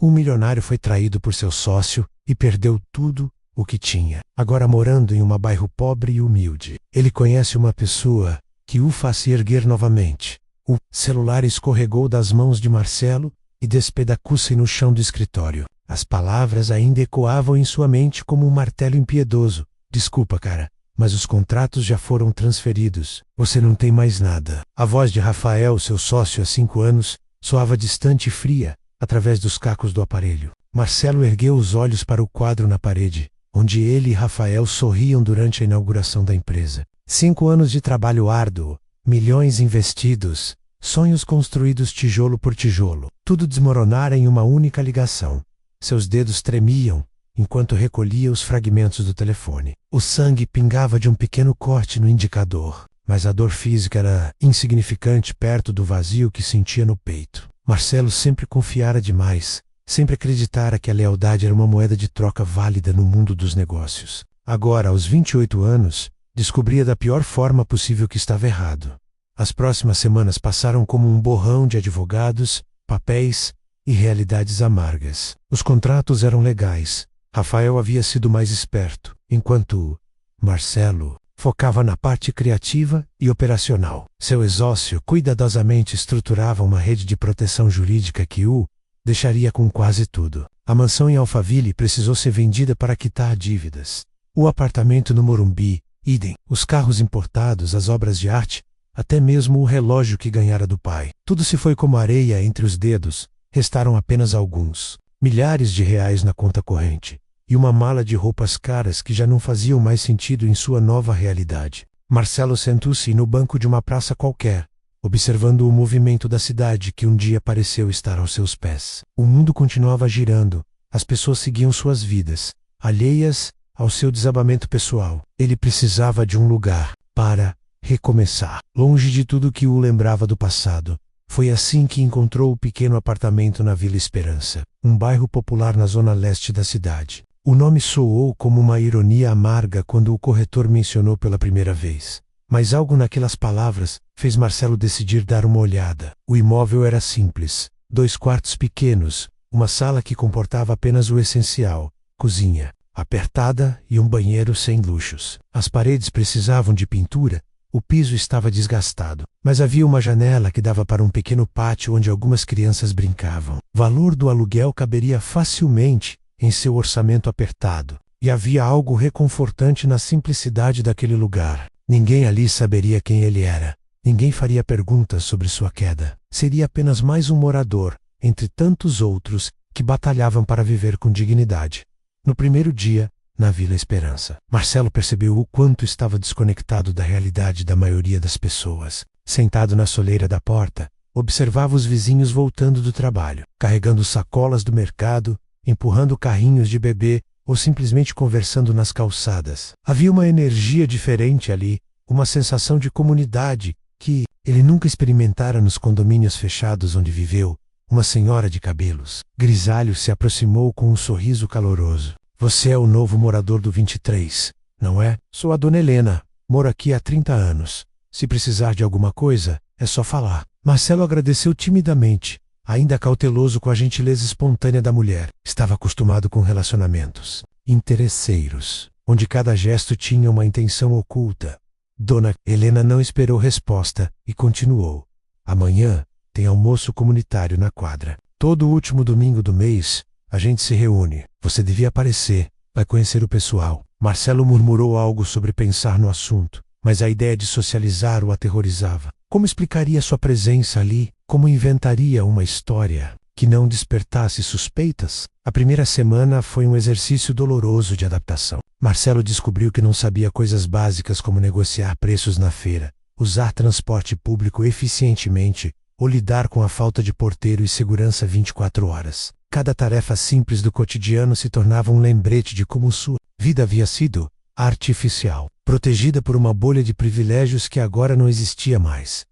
Um milionário foi traído por seu sócio e perdeu tudo o que tinha. Agora morando em um bairro pobre e humilde, ele conhece uma pessoa que o faz erguer novamente. O celular escorregou das mãos de Marcelo e despedaçou-se no chão do escritório. As palavras ainda ecoavam em sua mente como um martelo impiedoso. Desculpa, cara, mas os contratos já foram transferidos. Você não tem mais nada. A voz de Rafael, seu sócio há 5 anos, soava distante e fria, através dos cacos do aparelho. Marcelo ergueu os olhos para o quadro na parede, onde ele e Rafael sorriam durante a inauguração da empresa. 5 anos de trabalho árduo, milhões investidos, sonhos construídos tijolo por tijolo. Tudo desmoronara em uma única ligação. Seus dedos tremiam enquanto recolhia os fragmentos do telefone. O sangue pingava de um pequeno corte no indicador, mas a dor física era insignificante perto do vazio que sentia no peito. Marcelo sempre confiara demais, sempre acreditara que a lealdade era uma moeda de troca válida no mundo dos negócios. Agora, aos 28 anos, descobria da pior forma possível que estava errado. As próximas semanas passaram como um borrão de advogados, papéis e realidades amargas. Os contratos eram legais. Rafael havia sido mais esperto, enquanto Marcelo focava na parte criativa e operacional. Seu sócio cuidadosamente estruturava uma rede de proteção jurídica que o deixaria com quase tudo. A mansão em Alphaville precisou ser vendida para quitar dívidas. O apartamento no Morumbi, idem. Os carros importados, as obras de arte, até mesmo o relógio que ganhara do pai. Tudo se foi como areia entre os dedos. Restaram apenas alguns. Milhares de reais na conta corrente. E uma mala de roupas caras que já não faziam mais sentido em sua nova realidade. Marcelo sentou-se no banco de uma praça qualquer, observando o movimento da cidade que um dia pareceu estar aos seus pés. O mundo continuava girando, as pessoas seguiam suas vidas, alheias ao seu desabamento pessoal. Ele precisava de um lugar para recomeçar, longe de tudo que o lembrava do passado. Foi assim que encontrou o pequeno apartamento na Vila Esperança, um bairro popular na zona leste da cidade. O nome soou como uma ironia amarga quando o corretor mencionou pela primeira vez. Mas algo naquelas palavras fez Marcelo decidir dar uma olhada. O imóvel era simples. 2 quartos pequenos, uma sala que comportava apenas o essencial, cozinha apertada e um banheiro sem luxos. As paredes precisavam de pintura, o piso estava desgastado, mas havia uma janela que dava para um pequeno pátio onde algumas crianças brincavam. O valor do aluguel caberia facilmente em seu orçamento apertado, e havia algo reconfortante na simplicidade daquele lugar. Ninguém ali saberia quem ele era. Ninguém faria perguntas sobre sua queda. Seria apenas mais um morador, entre tantos outros, que batalhavam para viver com dignidade. No primeiro dia, na Vila Esperança, Marcelo percebeu o quanto estava desconectado da realidade da maioria das pessoas. Sentado na soleira da porta, observava os vizinhos voltando do trabalho, carregando sacolas do mercado, empurrando carrinhos de bebê ou simplesmente conversando nas calçadas. Havia uma energia diferente ali, uma sensação de comunidade que ele nunca experimentara nos condomínios fechados onde viveu. Uma senhora de cabelos grisalhos se aproximou com um sorriso caloroso. Você é o novo morador do 23, não é? Sou a dona Helena, moro aqui há 30 anos. Se precisar de alguma coisa, é só falar. Marcelo agradeceu timidamente, ainda cauteloso com a gentileza espontânea da mulher. Estava acostumado com relacionamentos interesseiros, onde cada gesto tinha uma intenção oculta. Dona Helena não esperou resposta e continuou. Amanhã tem almoço comunitário na quadra. Todo último domingo do mês, a gente se reúne. Você devia aparecer, vai conhecer o pessoal. Marcelo murmurou algo sobre pensar no assunto, mas a ideia de socializar o aterrorizava. Como explicaria sua presença ali? Como inventaria uma história que não despertasse suspeitas? A primeira semana foi um exercício doloroso de adaptação. Marcelo descobriu que não sabia coisas básicas como negociar preços na feira, usar transporte público eficientemente ou lidar com a falta de porteiro e segurança 24 horas. Cada tarefa simples do cotidiano se tornava um lembrete de como sua vida havia sido artificial, protegida por uma bolha de privilégios que agora não existia mais.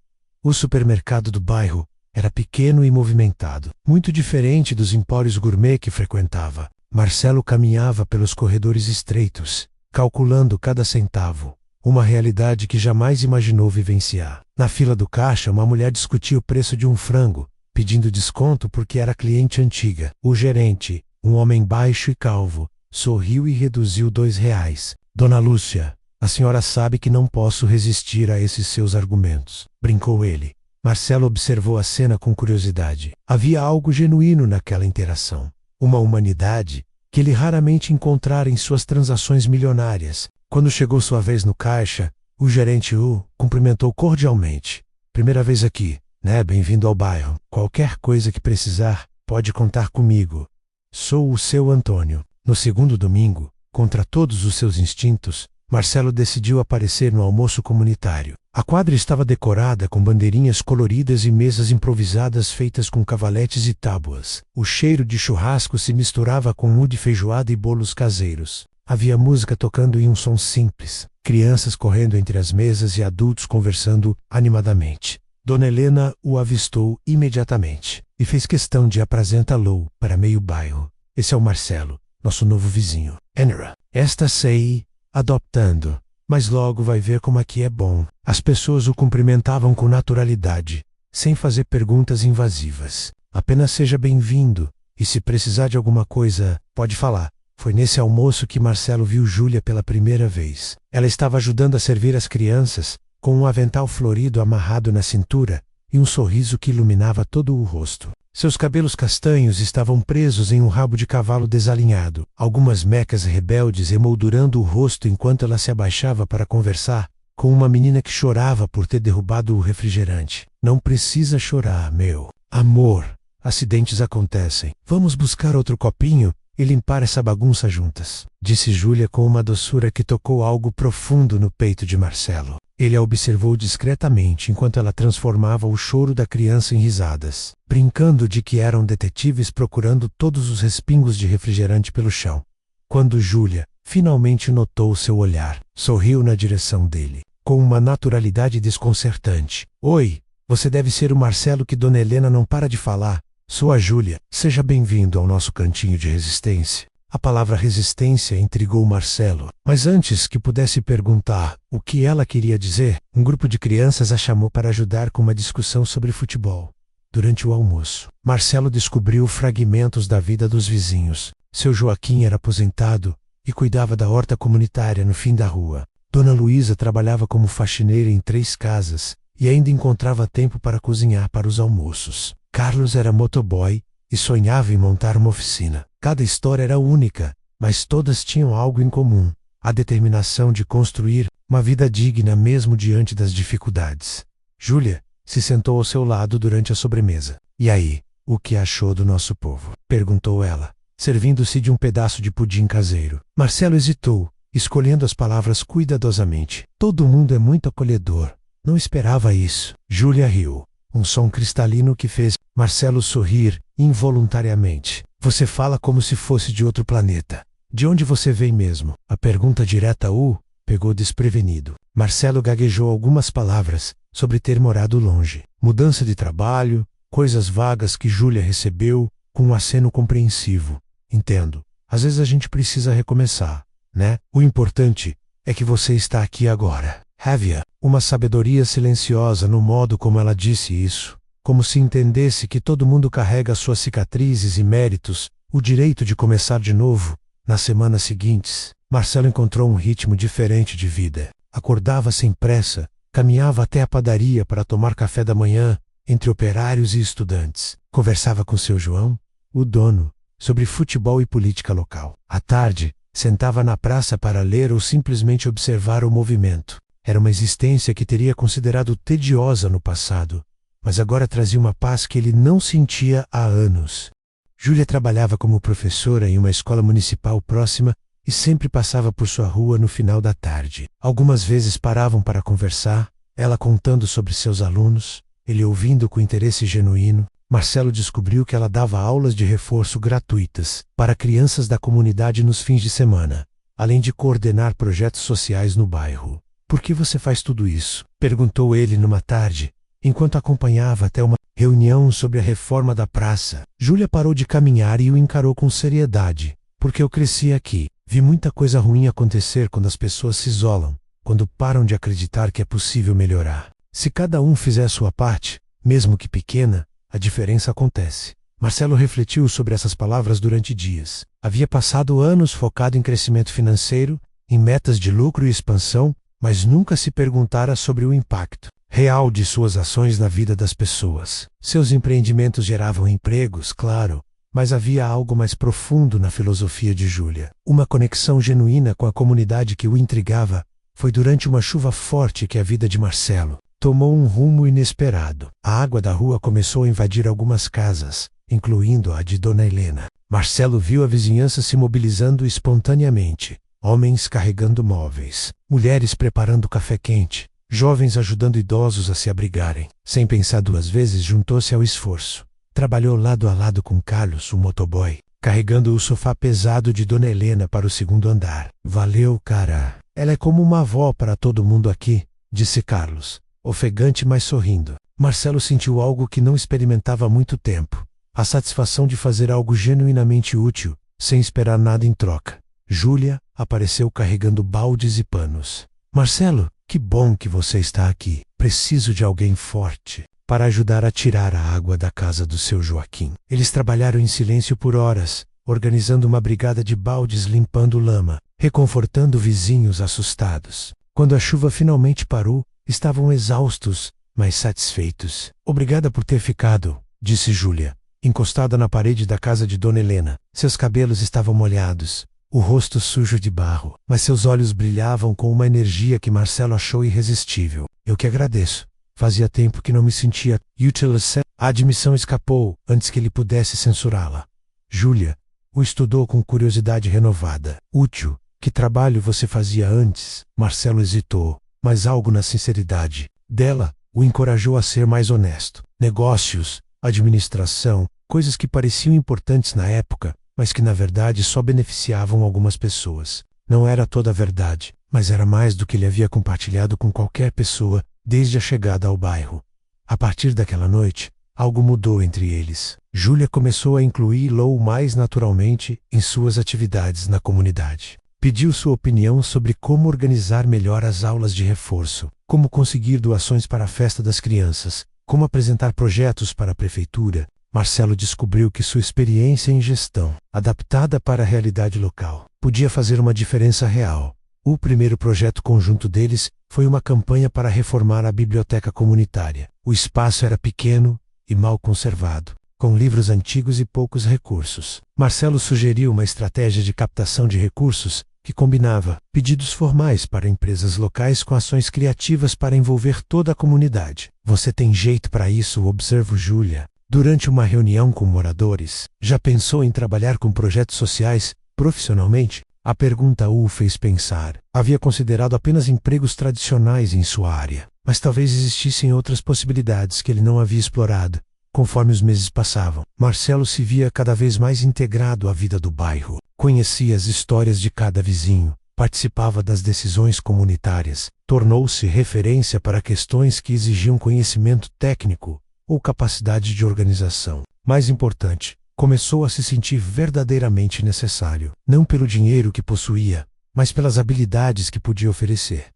O supermercado do bairro era pequeno e movimentado, muito diferente dos empórios gourmet que frequentava. Marcelo caminhava pelos corredores estreitos, calculando cada centavo, uma realidade que jamais imaginou vivenciar. Na fila do caixa, uma mulher discutia o preço de um frango, pedindo desconto porque era cliente antiga. O gerente, um homem baixo e calvo, sorriu e reduziu R$ 2. Dona Lúcia, a senhora sabe que não posso resistir a esses seus argumentos, brincou ele. Marcelo observou a cena com curiosidade. Havia algo genuíno naquela interação. Uma humanidade que ele raramente encontrara em suas transações milionárias. Quando chegou sua vez no caixa, o gerente o cumprimentou cordialmente. Primeira vez aqui, né? Bem-vindo ao bairro. Qualquer coisa que precisar, pode contar comigo. Sou o seu Antônio. No segundo domingo, contra todos os seus instintos, Marcelo decidiu aparecer no almoço comunitário. A quadra estava decorada com bandeirinhas coloridas e mesas improvisadas feitas com cavaletes e tábuas. O cheiro de churrasco se misturava com o de feijoada e bolos caseiros. Havia música tocando em um som simples, crianças correndo entre as mesas e adultos conversando animadamente. Dona Helena o avistou imediatamente e fez questão de apresentá-lo para meio bairro. Esse é o Marcelo, nosso novo vizinho. Enra, esta sei, adoptando, mas logo vai ver como aqui é bom. As pessoas o cumprimentavam com naturalidade, sem fazer perguntas invasivas. Apenas seja bem-vindo, e se precisar de alguma coisa, pode falar. Foi nesse almoço que Marcelo viu Júlia pela primeira vez. Ela estava ajudando a servir as crianças, com um avental florido amarrado na cintura e um sorriso que iluminava todo o rosto. Seus cabelos castanhos estavam presos em um rabo de cavalo desalinhado, algumas mecas rebeldes emoldurando o rosto enquanto ela se abaixava para conversar com uma menina que chorava por ter derrubado o refrigerante. Não precisa chorar, meu amor. Acidentes acontecem. Vamos buscar outro copinho e limpar essa bagunça juntas, disse Júlia com uma doçura que tocou algo profundo no peito de Marcelo. Ele a observou discretamente enquanto ela transformava o choro da criança em risadas, brincando de que eram detetives procurando todos os respingos de refrigerante pelo chão. Quando Júlia finalmente notou seu olhar, sorriu na direção dele, com uma naturalidade desconcertante. Oi, você deve ser o Marcelo que Dona Helena não para de falar. Sou a Júlia. Seja bem-vindo ao nosso cantinho de resistência. A palavra resistência intrigou Marcelo, mas antes que pudesse perguntar o que ela queria dizer, um grupo de crianças a chamou para ajudar com uma discussão sobre futebol. Durante o almoço, Marcelo descobriu fragmentos da vida dos vizinhos. Seu Joaquim era aposentado e cuidava da horta comunitária no fim da rua. Dona Luísa trabalhava como faxineira em 3 casas e ainda encontrava tempo para cozinhar para os almoços. Carlos era motoboy e sonhava em montar uma oficina. Cada história era única, mas todas tinham algo em comum: a determinação de construir uma vida digna mesmo diante das dificuldades. Júlia se sentou ao seu lado durante a sobremesa. E aí, o que achou do nosso povo? Perguntou ela, servindo-se de um pedaço de pudim caseiro. Marcelo hesitou, escolhendo as palavras cuidadosamente. Todo mundo é muito acolhedor. Não esperava isso. Júlia riu, um som cristalino que fez Marcelo sorrir involuntariamente. Você fala como se fosse de outro planeta. De onde você vem mesmo? A pergunta direta o pegou desprevenido. Marcelo gaguejou algumas palavras sobre ter morado longe. Mudança de trabalho, coisas vagas que Júlia recebeu, com um aceno compreensivo. Entendo. Às vezes a gente precisa recomeçar, né? O importante é que você está aqui agora. Havia uma sabedoria silenciosa no modo como ela disse isso, como se entendesse que todo mundo carrega suas cicatrizes e méritos, o direito de começar de novo. Nas semanas seguintes, Marcelo encontrou um ritmo diferente de vida. Acordava sem pressa, caminhava até a padaria para tomar café da manhã, entre operários e estudantes. Conversava com seu João, o dono, sobre futebol e política local. À tarde, sentava na praça para ler ou simplesmente observar o movimento. Era uma existência que teria considerado tediosa no passado, mas agora trazia uma paz que ele não sentia há anos. Júlia trabalhava como professora em uma escola municipal próxima e sempre passava por sua rua no final da tarde. Algumas vezes paravam para conversar, ela contando sobre seus alunos, ele ouvindo com interesse genuíno. Marcelo descobriu que ela dava aulas de reforço gratuitas para crianças da comunidade nos fins de semana, além de coordenar projetos sociais no bairro. Por que você faz tudo isso? Perguntou ele numa tarde, enquanto acompanhava até uma reunião sobre a reforma da praça. Júlia parou de caminhar e o encarou com seriedade. Porque eu cresci aqui. Vi muita coisa ruim acontecer quando as pessoas se isolam, quando param de acreditar que é possível melhorar. Se cada um fizer sua parte, mesmo que pequena, a diferença acontece. Marcelo refletiu sobre essas palavras durante dias. Havia passado anos focado em crescimento financeiro, em metas de lucro e expansão, mas nunca se perguntara sobre o impacto real de suas ações na vida das pessoas. Seus empreendimentos geravam empregos, claro, mas havia algo mais profundo na filosofia de Júlia. Uma conexão genuína com a comunidade que o intrigava. Foi durante uma chuva forte que a vida de Marcelo tomou um rumo inesperado. A água da rua começou a invadir algumas casas, incluindo a de Dona Helena. Marcelo viu a vizinhança se mobilizando espontaneamente. Homens carregando móveis, mulheres preparando café quente, jovens ajudando idosos a se abrigarem. Sem pensar duas vezes, juntou-se ao esforço. Trabalhou lado a lado com Carlos, o motoboy, carregando o sofá pesado de Dona Helena para o segundo andar. Valeu, cara. Ela é como uma avó para todo mundo aqui, disse Carlos, ofegante mas sorrindo. Marcelo sentiu algo que não experimentava há muito tempo. A satisfação de fazer algo genuinamente útil, sem esperar nada em troca. Júlia apareceu carregando baldes e panos. Marcelo, que bom que você está aqui. Preciso de alguém forte para ajudar a tirar a água da casa do seu Joaquim. Eles trabalharam em silêncio por horas, organizando uma brigada de baldes limpando lama, reconfortando vizinhos assustados. Quando a chuva finalmente parou, estavam exaustos, mas satisfeitos. Obrigada por ter ficado, disse Júlia, encostada na parede da casa de Dona Helena. Seus cabelos estavam molhados, o rosto sujo de barro, mas seus olhos brilhavam com uma energia que Marcelo achou irresistível. Eu que agradeço. Fazia tempo que não me sentia útil. A admissão escapou antes que ele pudesse censurá-la. Júlia o estudou com curiosidade renovada. Útil? Que trabalho você fazia antes? Marcelo hesitou, mas algo na sinceridade dela o encorajou a ser mais honesto. Negócios, administração, coisas que pareciam importantes na época, mas que na verdade só beneficiavam algumas pessoas. Não era toda a verdade, mas era mais do que ele havia compartilhado com qualquer pessoa desde a chegada ao bairro. A partir daquela noite, algo mudou entre eles. Júlia começou a incluí-lo mais naturalmente em suas atividades na comunidade. Pediu sua opinião sobre como organizar melhor as aulas de reforço, como conseguir doações para a festa das crianças, como apresentar projetos para a prefeitura. Marcelo descobriu que sua experiência em gestão, adaptada para a realidade local, podia fazer uma diferença real. O primeiro projeto conjunto deles foi uma campanha para reformar a biblioteca comunitária. O espaço era pequeno e mal conservado, com livros antigos e poucos recursos. Marcelo sugeriu uma estratégia de captação de recursos que combinava pedidos formais para empresas locais com ações criativas para envolver toda a comunidade. Você tem jeito para isso, observou Júlia. Durante uma reunião com moradores, já pensou em trabalhar com projetos sociais profissionalmente? A pergunta o fez pensar. Havia considerado apenas empregos tradicionais em sua área, mas talvez existissem outras possibilidades que ele não havia explorado. Conforme os meses passavam, Marcelo se via cada vez mais integrado à vida do bairro. Conhecia as histórias de cada vizinho, participava das decisões comunitárias, tornou-se referência para questões que exigiam conhecimento técnico ou capacidade de organização. Mais importante, começou a se sentir verdadeiramente necessário, não pelo dinheiro que possuía, mas pelas habilidades que podia oferecer.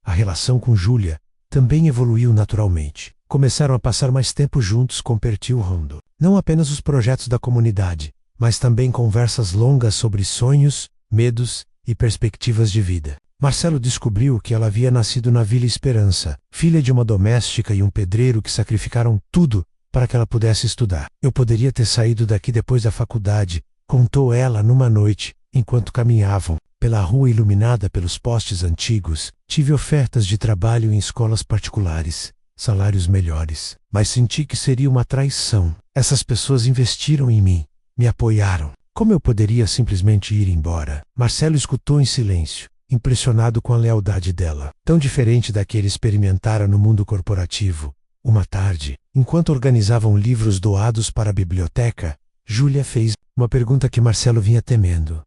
A relação com Júlia também evoluiu naturalmente. Começaram a passar mais tempo juntos compartilhando não apenas os projetos da comunidade, mas também conversas longas sobre sonhos, medos e perspectivas de vida. Marcelo descobriu que ela havia nascido na Vila Esperança, filha de uma doméstica e um pedreiro que sacrificaram tudo para que ela pudesse estudar. Eu poderia ter saído daqui depois da faculdade, contou ela numa noite, enquanto caminhavam pela rua iluminada pelos postes antigos. Tive ofertas de trabalho em escolas particulares, salários melhores, mas senti que seria uma traição. Essas pessoas investiram em mim, me apoiaram. Como eu poderia simplesmente ir embora? Marcelo escutou em silêncio, impressionado com a lealdade dela, tão diferente da que ele experimentara no mundo corporativo. Uma tarde, enquanto organizavam livros doados para a biblioteca, Júlia fez uma pergunta que Marcelo vinha temendo.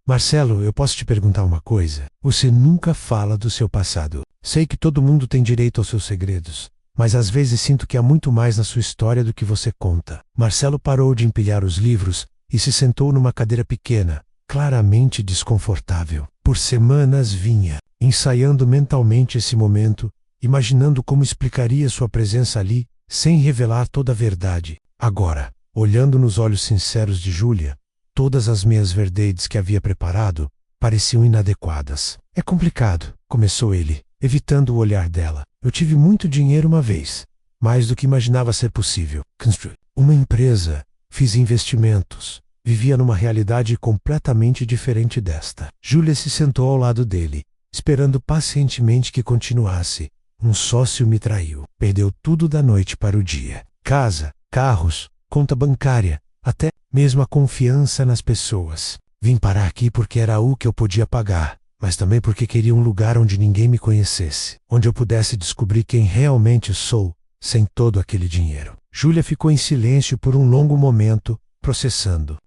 Marcelo, eu posso te perguntar uma coisa? Você nunca fala do seu passado. Sei que todo mundo tem direito aos seus segredos, mas às vezes sinto que há muito mais na sua história do que você conta. Marcelo parou de empilhar os livros e se sentou numa cadeira pequena, claramente desconfortável. Por semanas vinha ensaiando mentalmente esse momento, imaginando como explicaria sua presença ali, sem revelar toda a verdade. Agora, olhando nos olhos sinceros de Júlia, todas as meias verdades que havia preparado pareciam inadequadas. É complicado, começou ele, evitando o olhar dela. Eu tive muito dinheiro uma vez, mais do que imaginava ser possível. Construí uma empresa, fiz investimentos, vivia numa realidade completamente diferente desta. Júlia se sentou ao lado dele, esperando pacientemente que continuasse. Um sócio me traiu. Perdeu tudo da noite para o dia. Casa, carros, conta bancária, até mesmo a confiança nas pessoas. Vim parar aqui porque era o que eu podia pagar, mas também porque queria um lugar onde ninguém me conhecesse, onde eu pudesse descobrir quem realmente sou, sem todo aquele dinheiro. Júlia ficou em silêncio por um longo momento, processando.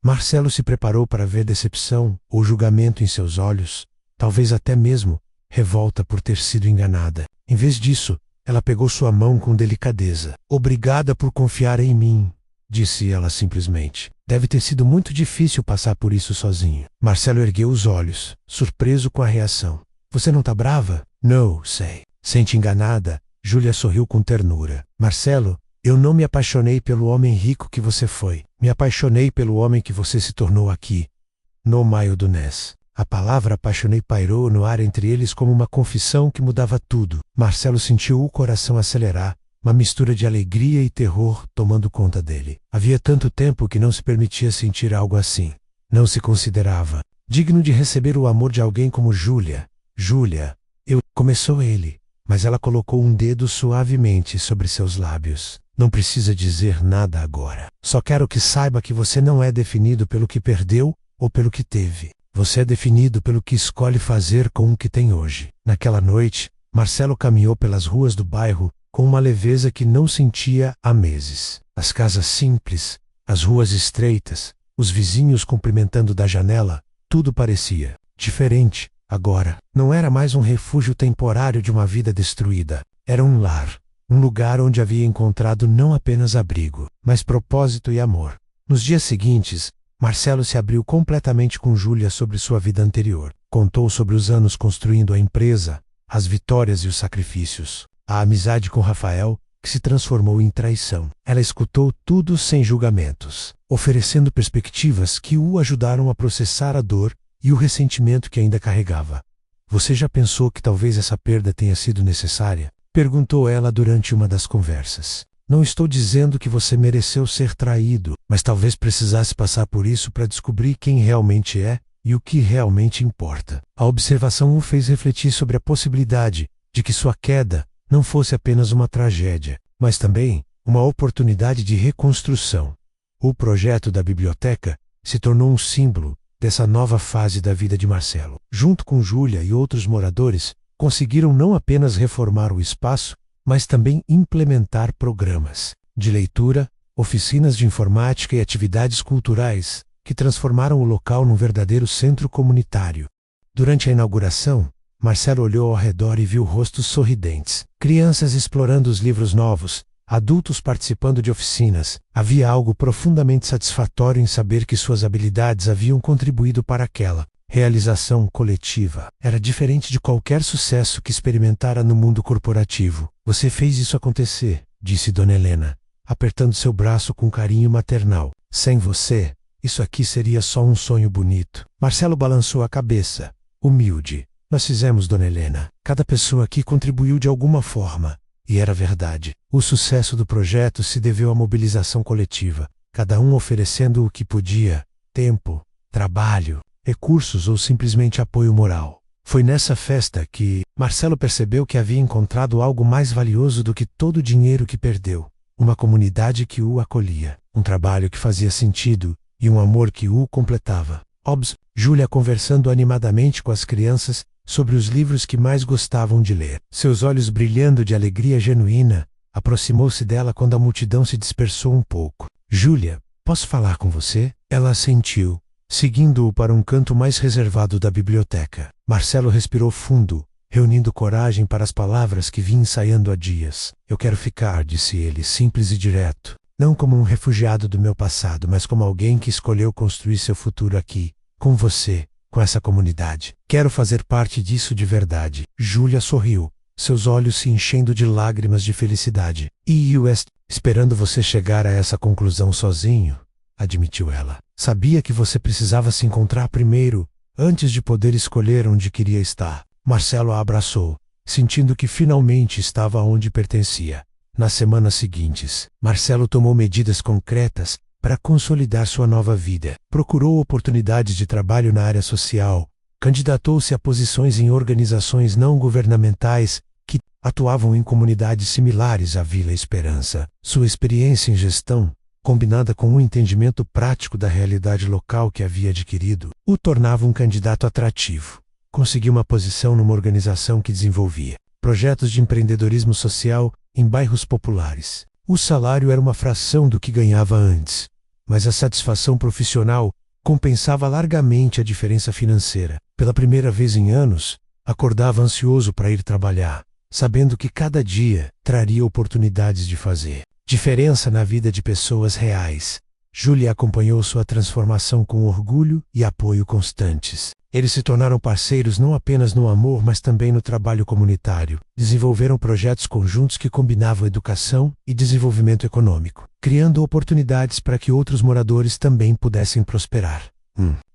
Marcelo se preparou para ver decepção ou julgamento em seus olhos, talvez até mesmo revolta por ter sido enganada. Em vez disso, ela pegou sua mão com delicadeza. Obrigada por confiar em mim, disse ela simplesmente. Deve ter sido muito difícil passar por isso sozinho. Marcelo ergueu os olhos, surpreso com a reação. Você não tá brava? Não, sei. Sente enganada? Júlia sorriu com ternura. Marcelo, eu não me apaixonei pelo homem rico que você foi. Me apaixonei pelo homem que você se tornou aqui, no Maio do Ness. A palavra apaixonei pairou no ar entre eles como uma confissão que mudava tudo. Marcelo sentiu o coração acelerar, uma mistura de alegria e terror tomando conta dele. Havia tanto tempo que não se permitia sentir algo assim. Não se considerava digno de receber o amor de alguém como Júlia. Júlia, começou ele, mas ela colocou um dedo suavemente sobre seus lábios. Não precisa dizer nada agora. Só quero que saiba que você não é definido pelo que perdeu ou pelo que teve. Você é definido pelo que escolhe fazer com o que tem hoje. Naquela noite, Marcelo caminhou pelas ruas do bairro com uma leveza que não sentia há meses. As casas simples, as ruas estreitas, os vizinhos cumprimentando da janela, tudo parecia diferente. Agora, não era mais um refúgio temporário de uma vida destruída. Era um lar, um lugar onde havia encontrado não apenas abrigo, mas propósito e amor. Nos dias seguintes, Marcelo se abriu completamente com Júlia sobre sua vida anterior. Contou sobre os anos construindo a empresa, as vitórias e os sacrifícios, a amizade com Rafael, que se transformou em traição. Ela escutou tudo sem julgamentos, oferecendo perspectivas que o ajudaram a processar a dor e o ressentimento que ainda carregava. Você já pensou que talvez essa perda tenha sido necessária? Perguntou ela durante uma das conversas. Não estou dizendo que você mereceu ser traído, mas talvez precisasse passar por isso para descobrir quem realmente é e o que realmente importa. A observação o fez refletir sobre a possibilidade de que sua queda não fosse apenas uma tragédia, mas também uma oportunidade de reconstrução. O projeto da biblioteca se tornou um símbolo dessa nova fase da vida de Marcelo. Junto com Júlia e outros moradores, conseguiram não apenas reformar o espaço, mas também implementar programas de leitura, oficinas de informática e atividades culturais que transformaram o local num verdadeiro centro comunitário. Durante a inauguração, Marcelo olhou ao redor e viu rostos sorridentes, crianças explorando os livros novos, adultos participando de oficinas. Havia algo profundamente satisfatório em saber que suas habilidades haviam contribuído para aquela realização coletiva. Era diferente de qualquer sucesso que experimentara no mundo corporativo. Você fez isso acontecer, disse Dona Helena, apertando seu braço com carinho maternal. Sem você, isso aqui seria só um sonho bonito. Marcelo balançou a cabeça, humilde. Nós fizemos, Dona Helena. Cada pessoa aqui contribuiu de alguma forma. E era verdade. O sucesso do projeto se deveu à mobilização coletiva, cada um oferecendo o que podia: tempo, trabalho, recursos ou simplesmente apoio moral. Foi nessa festa que Marcelo percebeu que havia encontrado algo mais valioso do que todo o dinheiro que perdeu. Uma comunidade que o acolhia, um trabalho que fazia sentido e um amor que o completava. Júlia conversando animadamente com as crianças sobre os livros que mais gostavam de ler. Seus olhos brilhando de alegria genuína, aproximou-se dela quando a multidão se dispersou um pouco. Júlia, posso falar com você? Ela assentiu, seguindo-o para um canto mais reservado da biblioteca. Marcelo respirou fundo, reunindo coragem para as palavras que vinha ensaiando há dias. Eu quero ficar, disse ele, simples e direto. Não como um refugiado do meu passado, mas como alguém que escolheu construir seu futuro aqui, com você, com essa comunidade. Quero fazer parte disso de verdade. Júlia sorriu, seus olhos se enchendo de lágrimas de felicidade. esperando você chegar a essa conclusão sozinho, admitiu ela. Sabia que você precisava se encontrar primeiro, antes de poder escolher onde queria estar. Marcelo a abraçou, sentindo que finalmente estava onde pertencia. Nas semanas seguintes, Marcelo tomou medidas concretas para consolidar sua nova vida. Procurou oportunidades de trabalho na área social, candidatou-se a posições em organizações não governamentais que atuavam em comunidades similares à Vila Esperança. Sua experiência em gestão, combinada com um entendimento prático da realidade local que havia adquirido, o tornava um candidato atrativo. Conseguiu uma posição numa organização que desenvolvia projetos de empreendedorismo social em bairros populares. O salário era uma fração do que ganhava antes, mas a satisfação profissional compensava largamente a diferença financeira. Pela primeira vez em anos, acordava ansioso para ir trabalhar, sabendo que cada dia traria oportunidades de fazer diferença na vida de pessoas reais. Júlia acompanhou sua transformação com orgulho e apoio constantes. Eles se tornaram parceiros não apenas no amor, mas também no trabalho comunitário. Desenvolveram projetos conjuntos que combinavam educação e desenvolvimento econômico, criando oportunidades para que outros moradores também pudessem prosperar.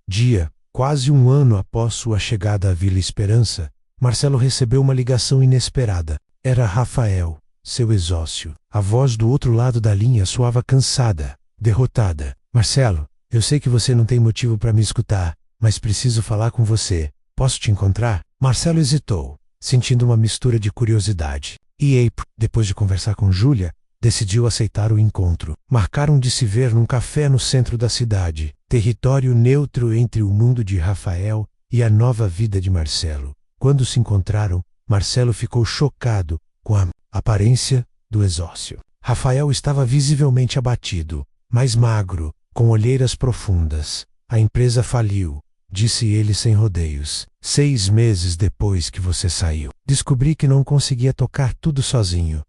Dia, quase um ano após sua chegada à Vila Esperança, Marcelo recebeu uma ligação inesperada. Era Rafael, seu ex-sócio. A voz do outro lado da linha soava cansada, derrotada. Marcelo, eu sei que você não tem motivo para me escutar, mas preciso falar com você. Posso te encontrar? Marcelo hesitou, sentindo uma mistura de curiosidade e, depois de conversar com Júlia, decidiu aceitar o encontro. Marcaram de se ver num café no centro da cidade, território neutro entre o mundo de Rafael e a nova vida de Marcelo. Quando se encontraram, Marcelo ficou chocado com a aparência do ex-sócio. Rafael estava visivelmente abatido, mais magro, com olheiras profundas. A empresa faliu, disse ele sem rodeios. 6 meses depois que você saiu, descobri que não conseguia tocar tudo sozinho.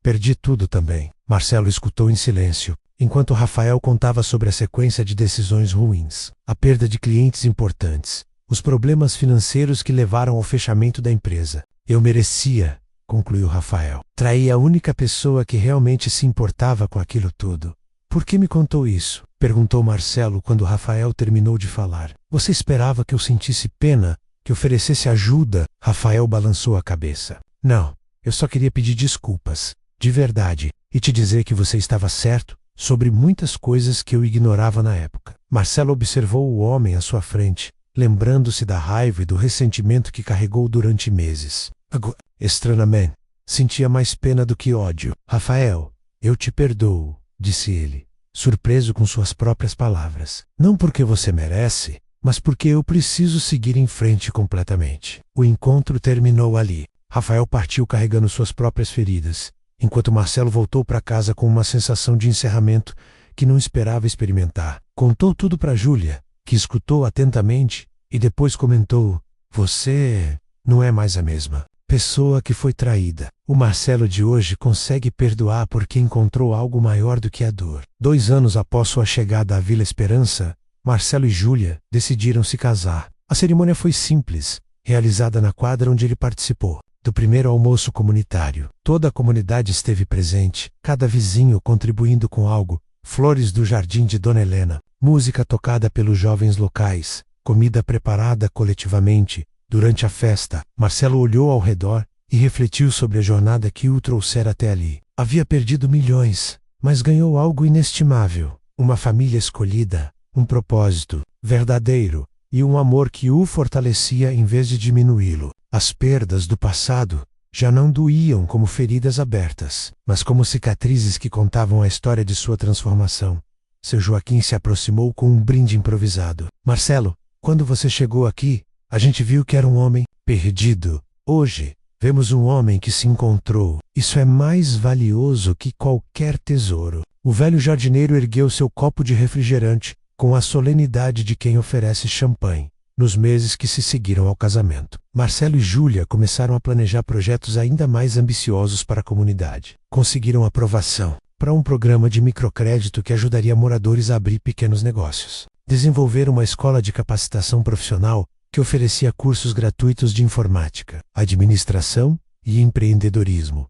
Perdi tudo também. Marcelo escutou em silêncio, enquanto Rafael contava sobre a sequência de decisões ruins, a perda de clientes importantes, os problemas financeiros que levaram ao fechamento da empresa. Eu merecia, concluiu Rafael. Traí a única pessoa que realmente se importava com aquilo tudo. Por que me contou isso? Perguntou Marcelo quando Rafael terminou de falar. Você esperava que eu sentisse pena, que oferecesse ajuda? Rafael balançou a cabeça. Não, eu só queria pedir desculpas, de verdade, e te dizer que você estava certo sobre muitas coisas que eu ignorava na época. Marcelo observou o homem à sua frente, lembrando-se da raiva e do ressentimento que carregou durante meses. Agora, estranhamente, sentia mais pena do que ódio. Rafael, eu te perdoo, disse ele, surpreso com suas próprias palavras. Não porque você merece, mas porque eu preciso seguir em frente completamente. O encontro terminou ali. Rafael partiu carregando suas próprias feridas, enquanto Marcelo voltou para casa com uma sensação de encerramento que não esperava experimentar. Contou tudo para Júlia, que escutou atentamente, e depois comentou: você não é mais a mesma pessoa que foi traída. O Marcelo de hoje consegue perdoar porque encontrou algo maior do que a dor. 2 anos após sua chegada à Vila Esperança, Marcelo e Júlia decidiram se casar. A cerimônia foi simples, realizada na quadra onde ele participou do primeiro almoço comunitário. Toda a comunidade esteve presente, cada vizinho contribuindo com algo: flores do jardim de Dona Helena, música tocada pelos jovens locais, comida preparada coletivamente. Durante a festa, Marcelo olhou ao redor e refletiu sobre a jornada que o trouxera até ali. Havia perdido milhões, mas ganhou algo inestimável: uma família escolhida, um propósito verdadeiro e um amor que o fortalecia em vez de diminuí-lo. As perdas do passado já não doíam como feridas abertas, mas como cicatrizes que contavam a história de sua transformação. Seu Joaquim se aproximou com um brinde improvisado. Marcelo, quando você chegou aqui, a gente viu que era um homem perdido. Hoje, vemos um homem que se encontrou. Isso é mais valioso que qualquer tesouro. O velho jardineiro ergueu seu copo de refrigerante com a solenidade de quem oferece champanhe. Nos meses que se seguiram ao casamento, Marcelo e Júlia começaram a planejar projetos ainda mais ambiciosos para a comunidade. Conseguiram aprovação para um programa de microcrédito que ajudaria moradores a abrir pequenos negócios. Desenvolveram uma escola de capacitação profissional que oferecia cursos gratuitos de informática, administração e empreendedorismo.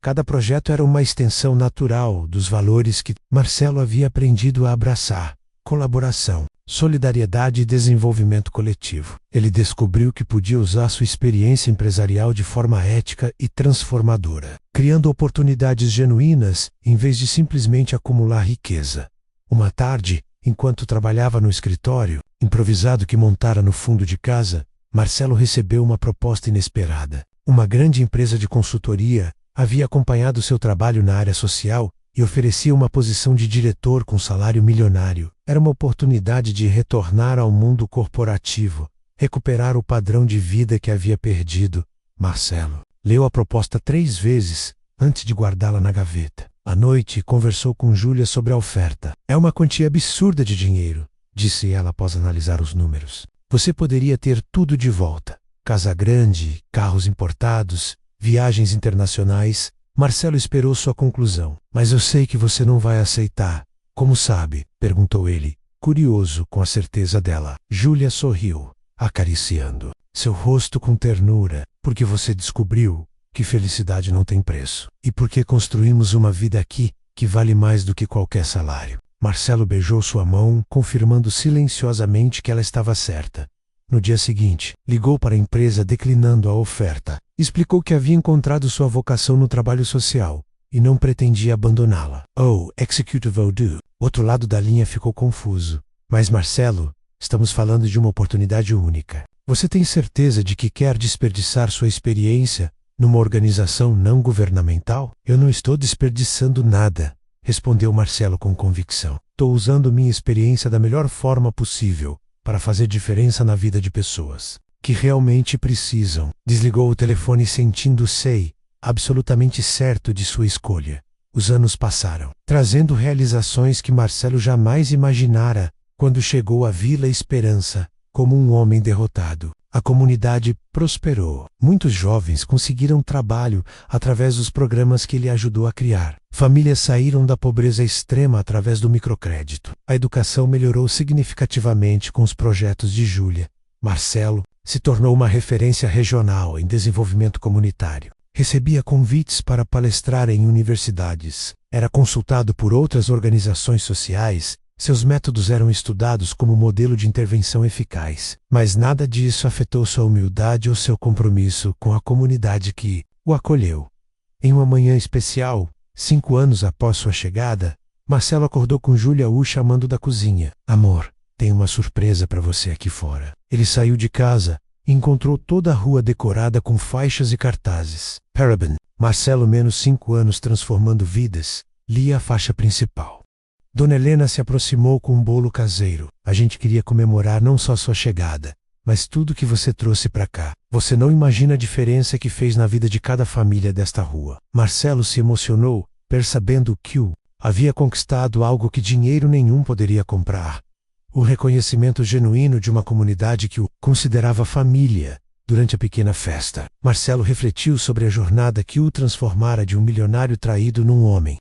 Cada projeto era uma extensão natural dos valores que Marcelo havia aprendido a abraçar: colaboração, solidariedade e desenvolvimento coletivo. Ele descobriu que podia usar sua experiência empresarial de forma ética e transformadora, criando oportunidades genuínas em vez de simplesmente acumular riqueza. Uma tarde, enquanto trabalhava no escritório improvisado que montara no fundo de casa, Marcelo recebeu uma proposta inesperada. Uma grande empresa de consultoria havia acompanhado seu trabalho na área social e oferecia uma posição de diretor com salário milionário. Era uma oportunidade de retornar ao mundo corporativo, recuperar o padrão de vida que havia perdido. Marcelo leu a proposta 3 vezes antes de guardá-la na gaveta. À noite, conversou com Júlia sobre a oferta. É uma quantia absurda de dinheiro, disse ela após analisar os números. Você poderia ter tudo de volta: casa grande, carros importados, viagens internacionais. Marcelo esperou sua conclusão. Mas eu sei que você não vai aceitar. Como sabe? Perguntou ele, curioso com a certeza dela. Júlia sorriu, acariciando seu rosto com ternura. Porque você descobriu que felicidade não tem preço. E porque construímos uma vida aqui que vale mais do que qualquer salário. Marcelo beijou sua mão, confirmando silenciosamente que ela estava certa. No dia seguinte, ligou para a empresa declinando a oferta. Explicou que havia encontrado sua vocação no trabalho social e não pretendia abandoná-la. Oh, executive order. O outro lado da linha ficou confuso. Mas Marcelo, estamos falando de uma oportunidade única. Você tem certeza de que quer desperdiçar sua experiência numa organização não governamental? Eu não estou desperdiçando nada, respondeu Marcelo com convicção. Estou usando minha experiência da melhor forma possível para fazer diferença na vida de pessoas que realmente precisam. Desligou o telefone sentindo-se absolutamente certo de sua escolha. Os anos passaram, trazendo realizações que Marcelo jamais imaginara quando chegou à Vila Esperança como um homem derrotado. A comunidade prosperou. Muitos jovens conseguiram trabalho através dos programas que ele ajudou a criar. Famílias saíram da pobreza extrema através do microcrédito. A educação melhorou significativamente com os projetos de Júlia. Marcelo se tornou uma referência regional em desenvolvimento comunitário. Recebia convites para palestrar em universidades. Era consultado por outras organizações sociais. Seus métodos eram estudados como modelo de intervenção eficaz. Mas nada disso afetou sua humildade ou seu compromisso com a comunidade que o acolheu. Em uma manhã especial, 5 anos após sua chegada, Marcelo acordou com Júlia o chamando da cozinha. Amor, tenho uma surpresa para você aqui fora. Ele saiu de casa e encontrou toda a rua decorada com faixas e cartazes. Paraben, Marcelo menos 5 anos transformando vidas, lia a faixa principal. Dona Helena se aproximou com um bolo caseiro. A gente queria comemorar não só sua chegada, mas tudo que você trouxe para cá. Você não imagina a diferença que fez na vida de cada família desta rua. Marcelo se emocionou, percebendo que havia conquistado algo que dinheiro nenhum poderia comprar. O reconhecimento genuíno de uma comunidade que o considerava família. Durante a pequena festa, Marcelo refletiu sobre a jornada que o transformara de um milionário traído num homem.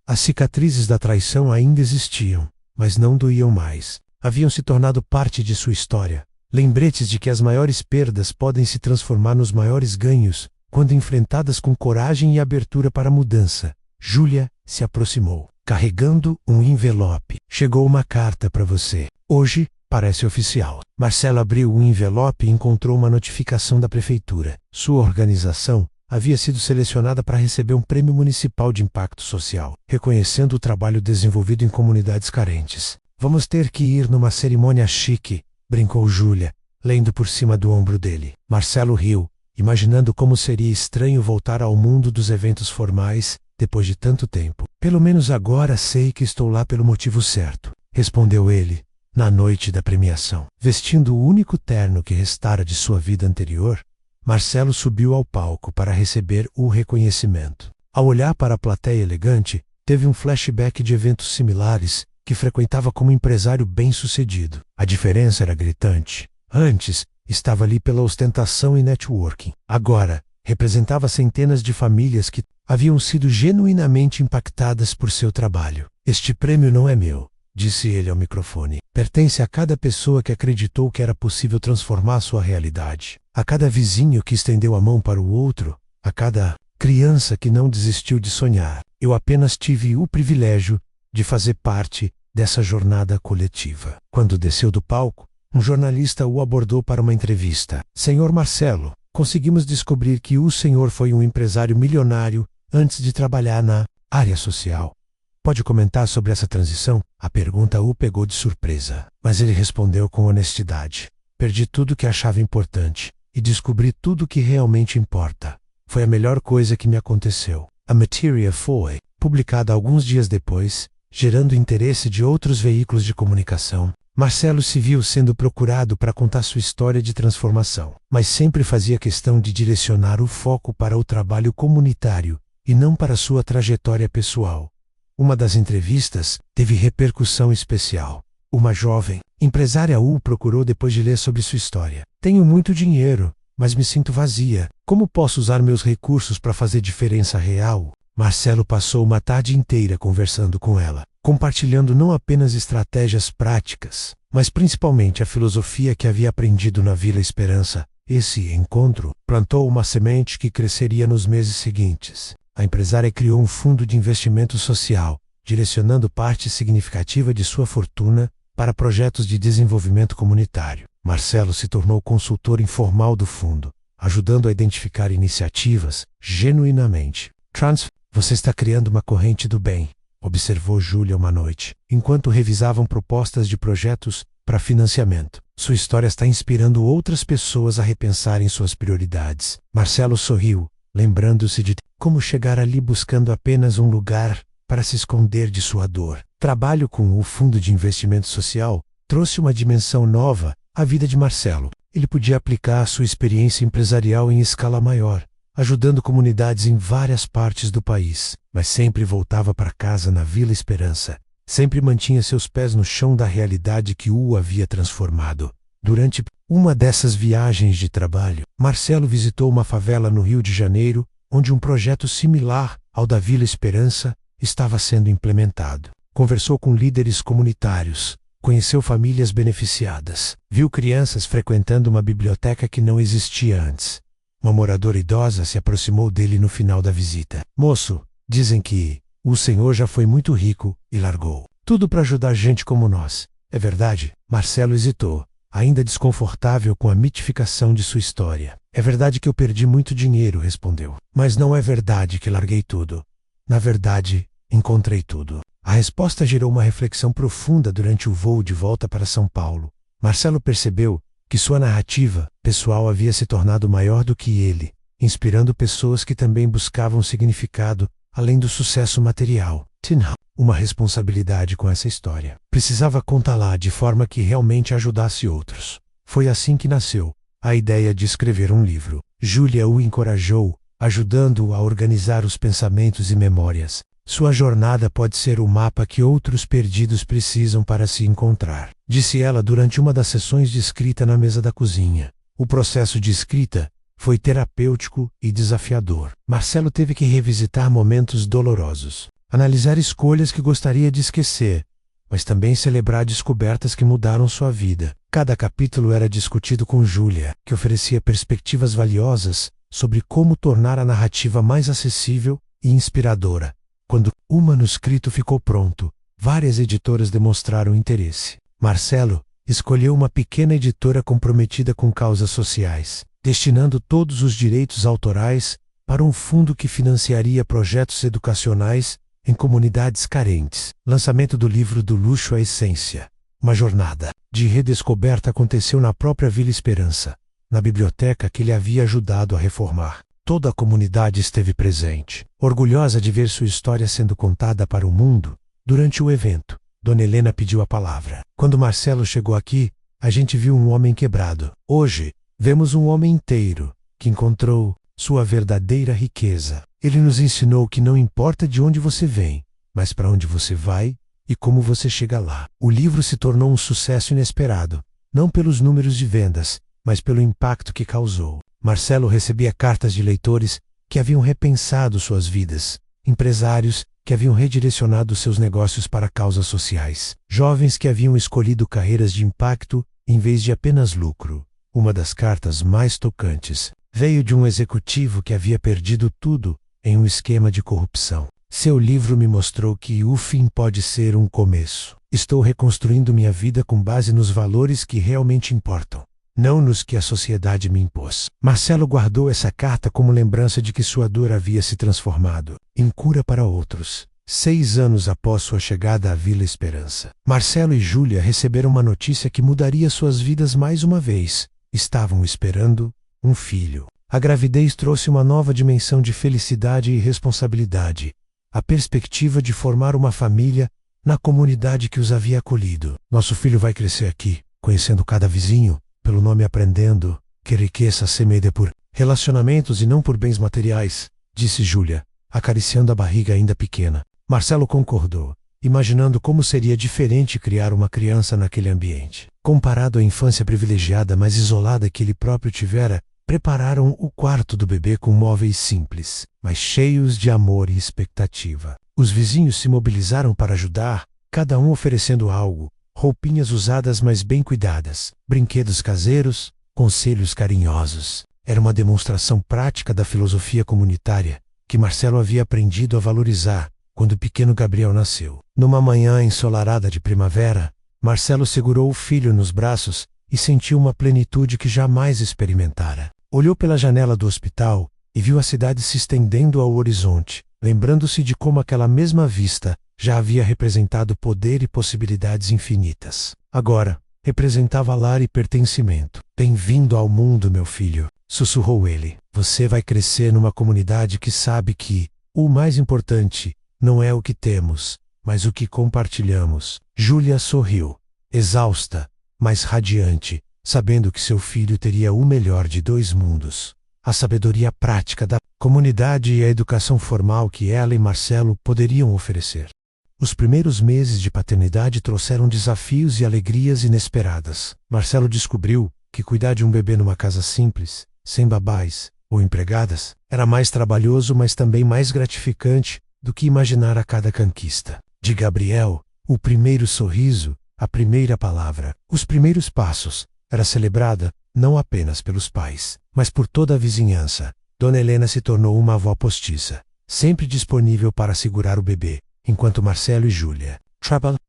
As cicatrizes da traição ainda existiam, mas não doíam mais. Haviam se tornado parte de sua história. Lembretes de que as maiores perdas podem se transformar nos maiores ganhos, quando enfrentadas com coragem e abertura para a mudança. Júlia se aproximou, carregando um envelope. Chegou uma carta para você. Hoje, parece oficial. Marcelo abriu o envelope e encontrou uma notificação da prefeitura. Sua organização havia sido selecionada para receber um prêmio municipal de impacto social, reconhecendo o trabalho desenvolvido em comunidades carentes. Vamos ter que ir numa cerimônia chique, brincou Júlia, lendo por cima do ombro dele. Marcelo riu, imaginando como seria estranho voltar ao mundo dos eventos formais, depois de tanto tempo. Pelo menos agora sei que estou lá pelo motivo certo, respondeu ele, na noite da premiação. Vestindo o único terno que restara de sua vida anterior, Marcelo subiu ao palco para receber o reconhecimento. Ao olhar para a plateia elegante, teve um flashback de eventos similares que frequentava como empresário bem-sucedido. A diferença era gritante. Antes, estava ali pela ostentação e networking. Agora, representava centenas de famílias que haviam sido genuinamente impactadas por seu trabalho. Este prêmio não é meu, disse ele ao microfone. Pertence a cada pessoa que acreditou que era possível transformar sua realidade. A cada vizinho que estendeu a mão para o outro, a cada criança que não desistiu de sonhar. Eu apenas tive o privilégio de fazer parte dessa jornada coletiva. Quando desceu do palco, um jornalista o abordou para uma entrevista. Senhor Marcelo, conseguimos descobrir que o senhor foi um empresário milionário antes de trabalhar na área social. Pode comentar sobre essa transição? A pergunta o pegou de surpresa, mas ele respondeu com honestidade. Perdi tudo que achava importante e descobri tudo que realmente importa. Foi a melhor coisa que me aconteceu. A matéria foi publicada alguns dias depois, gerando interesse de outros veículos de comunicação. Marcelo se viu sendo procurado para contar sua história de transformação, mas sempre fazia questão de direcionar o foco para o trabalho comunitário e não para sua trajetória pessoal. Uma das entrevistas teve repercussão especial. Uma jovem empresária o procurou depois de ler sobre sua história. Tenho muito dinheiro, mas me sinto vazia. Como posso usar meus recursos para fazer diferença real? Marcelo passou uma tarde inteira conversando com ela, compartilhando não apenas estratégias práticas, mas principalmente a filosofia que havia aprendido na Vila Esperança. Esse encontro plantou uma semente que cresceria nos meses seguintes. A empresária criou um fundo de investimento social, direcionando parte significativa de sua fortuna para projetos de desenvolvimento comunitário. Marcelo se tornou consultor informal do fundo, ajudando a identificar iniciativas genuinamente. Você está criando uma corrente do bem, observou Júlia uma noite, enquanto revisavam propostas de projetos para financiamento. Sua história está inspirando outras pessoas a repensarem suas prioridades. Marcelo sorriu, lembrando-se de como chegar ali buscando apenas um lugar para se esconder de sua dor. Trabalho com o Fundo de Investimento Social trouxe uma dimensão nova à vida de Marcelo. Ele podia aplicar a sua experiência empresarial em escala maior, ajudando comunidades em várias partes do país, mas sempre voltava para casa na Vila Esperança. Sempre mantinha seus pés no chão da realidade que o havia transformado. Durante uma dessas viagens de trabalho, Marcelo visitou uma favela no Rio de Janeiro, onde um projeto similar ao da Vila Esperança estava sendo implementado. Conversou com líderes comunitários, conheceu famílias beneficiadas, viu crianças frequentando uma biblioteca que não existia antes. Uma moradora idosa se aproximou dele no final da visita. Moço, dizem que o senhor já foi muito rico e largou tudo para ajudar gente como nós. É verdade? Marcelo hesitou, ainda desconfortável com a mitificação de sua história. É verdade que eu perdi muito dinheiro, respondeu. Mas não é verdade que larguei tudo. Na verdade, encontrei tudo. A resposta gerou uma reflexão profunda durante o voo de volta para São Paulo. Marcelo percebeu que sua narrativa pessoal havia se tornado maior do que ele, inspirando pessoas que também buscavam significado além do sucesso material. Tinha uma responsabilidade com essa história. Precisava contá-la de forma que realmente ajudasse outros. Foi assim que nasceu a ideia de escrever um livro. Júlia o encorajou, ajudando-o a organizar os pensamentos e memórias. Sua jornada pode ser o mapa que outros perdidos precisam para se encontrar, disse ela durante uma das sessões de escrita na mesa da cozinha. O processo de escrita foi terapêutico e desafiador. Marcelo teve que revisitar momentos dolorosos, analisar escolhas que gostaria de esquecer, mas também celebrar descobertas que mudaram sua vida. Cada capítulo era discutido com Júlia, que oferecia perspectivas valiosas sobre como tornar a narrativa mais acessível e inspiradora. Quando o manuscrito ficou pronto, várias editoras demonstraram interesse. Marcelo escolheu uma pequena editora comprometida com causas sociais, destinando todos os direitos autorais para um fundo que financiaria projetos educacionais em comunidades carentes. Lançamento do livro Do Luxo à Essência. Uma jornada de redescoberta aconteceu na própria Vila Esperança, na biblioteca que ele havia ajudado a reformar. Toda a comunidade esteve presente, orgulhosa de ver sua história sendo contada para o mundo. Durante o evento, Dona Helena pediu a palavra. Quando Marcelo chegou aqui, a gente viu um homem quebrado. Hoje, vemos um homem inteiro, que encontrou sua verdadeira riqueza. Ele nos ensinou que não importa de onde você vem, mas para onde você vai e como você chega lá. O livro se tornou um sucesso inesperado, não pelos números de vendas, mas pelo impacto que causou. Marcelo recebia cartas de leitores que haviam repensado suas vidas, empresários que haviam redirecionado seus negócios para causas sociais, jovens que haviam escolhido carreiras de impacto em vez de apenas lucro. Uma das cartas mais tocantes veio de um executivo que havia perdido tudo em um esquema de corrupção. Seu livro me mostrou que o fim pode ser um começo. Estou reconstruindo minha vida com base nos valores que realmente importam, não nos que a sociedade me impôs. Marcelo guardou essa carta como lembrança de que sua dor havia se transformado em cura para outros. 6 anos após sua chegada à Vila Esperança, Marcelo e Júlia receberam uma notícia que mudaria suas vidas mais uma vez. Estavam esperando um filho. A gravidez trouxe uma nova dimensão de felicidade e responsabilidade. A perspectiva de formar uma família na comunidade que os havia acolhido. Nosso filho vai crescer aqui, conhecendo cada vizinho, pelo nome aprendendo que riqueza se mede por relacionamentos e não por bens materiais, disse Júlia, acariciando a barriga ainda pequena. Marcelo concordou, imaginando como seria diferente criar uma criança naquele ambiente. Comparado à infância privilegiada mas isolada que ele próprio tivera, prepararam o quarto do bebê com móveis simples, mas cheios de amor e expectativa. Os vizinhos se mobilizaram para ajudar, cada um oferecendo algo: roupinhas usadas mas bem cuidadas, brinquedos caseiros, conselhos carinhosos. Era uma demonstração prática da filosofia comunitária que Marcelo havia aprendido a valorizar quando o pequeno Gabriel nasceu. Numa manhã ensolarada de primavera, Marcelo segurou o filho nos braços e sentiu uma plenitude que jamais experimentara. Olhou pela janela do hospital e viu a cidade se estendendo ao horizonte, lembrando-se de como aquela mesma vista já havia representado poder e possibilidades infinitas. Agora, representava lar e pertencimento. Bem-vindo ao mundo, meu filho, sussurrou ele. Você vai crescer numa comunidade que sabe que o mais importante não é o que temos, mas o que compartilhamos. Júlia sorriu, exausta, mas radiante, sabendo que seu filho teria o melhor de 2 mundos. A sabedoria prática da comunidade e a educação formal que ela e Marcelo poderiam oferecer. Os primeiros meses de paternidade trouxeram desafios e alegrias inesperadas. Marcelo descobriu que cuidar de um bebê numa casa simples, sem babás ou empregadas, era mais trabalhoso, mas também mais gratificante do que imaginar a cada conquista. De Gabriel, o primeiro sorriso, a primeira palavra, os primeiros passos, era celebrada não apenas pelos pais, mas por toda a vizinhança. Dona Helena se tornou uma avó postiça, sempre disponível para segurar o bebê, enquanto Marcelo e Júlia